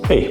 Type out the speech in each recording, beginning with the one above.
Hey,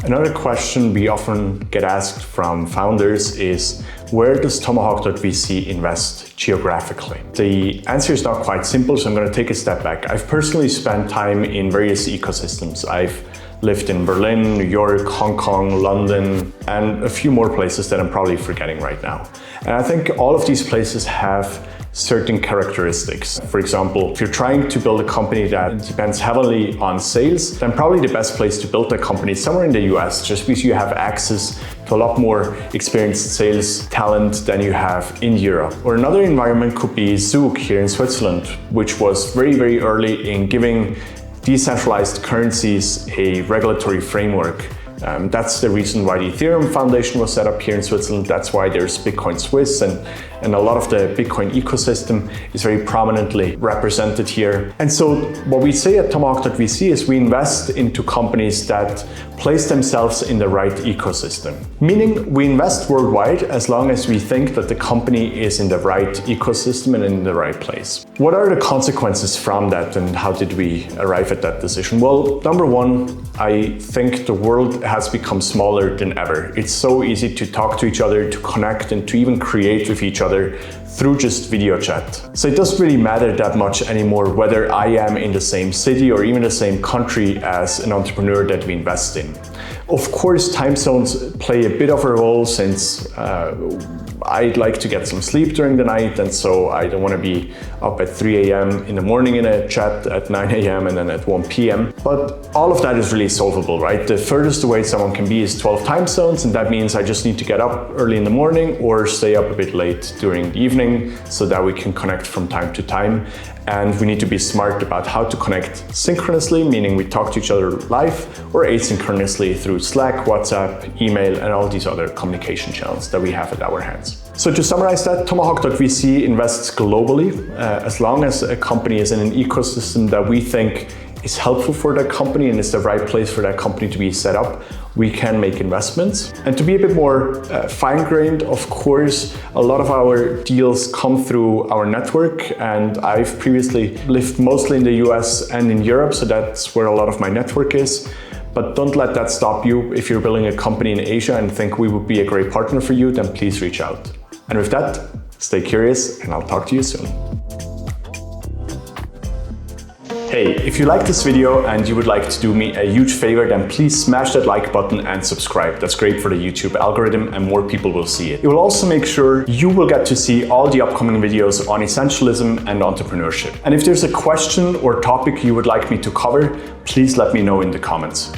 another question we often get asked from founders is, where does tomahawk.vc invest geographically? The answer is not quite simple, so I'm going to take a step back. I've personally spent time in various ecosystems. I've lived in Berlin, New York, Hong Kong, London, and a few more places that I'm probably forgetting right now. And I think all of these places have certain characteristics. For example, if you're trying to build a company that depends heavily on sales, then probably the best place to build that company is somewhere in the US, just because you have access to a lot more experienced sales talent than you have in Europe. Or another environment could be Zug here in Switzerland, which was very, very early in giving decentralized currencies a regulatory framework. That's the reason why the Ethereum Foundation was set up here in Switzerland. That's why there's Bitcoin Swiss, and a lot of the Bitcoin ecosystem is very prominently represented here. And so what we say at tomahawk.vc is we invest into companies that place themselves in the right ecosystem. Meaning we invest worldwide as long as we think that the company is in the right ecosystem and in the right place. What are the consequences from that, and how did we arrive at that decision? Well, number one, I think the world has become smaller than ever. It's so easy to talk to each other, to connect, and to even create with each other through just video chat. So it doesn't really matter that much anymore whether I am in the same city or even the same country as an entrepreneur that we invest in. Of course, time zones play a bit of a role, since I'd like to get some sleep during the night, and so I don't want to be up at 3 a.m. in the morning in a chat at 9 a.m. and then at 1 p.m. But all of that is really solvable, right? The furthest away someone can be is 12 time zones, and that means I just need to get up early in the morning or stay up a bit late during the evening so that we can connect from time to time. And we need to be smart about how to connect synchronously, meaning we talk to each other live, or asynchronously through Slack, WhatsApp, email, and all these other communication channels that we have at our hands. So to summarize that, tomahawk.vc invests globally. As long as a company is in an ecosystem that we think is helpful for that company and is the right place for that company to be set up, we can make investments. And to be a bit more fine-grained, of course, a lot of our deals come through our network, and I've previously lived mostly in the US and in Europe, so that's where a lot of my network is. But don't let that stop you. If you're building a company in Asia and think we would be a great partner for you, then please reach out. And with that, stay curious, and I'll talk to you soon. Hey, if you like this video and you would like to do me a huge favor, then please smash that like button and subscribe. That's great for the YouTube algorithm and more people will see it. It will also make sure you will get to see all the upcoming videos on essentialism and entrepreneurship. And if there's a question or topic you would like me to cover, please let me know in the comments.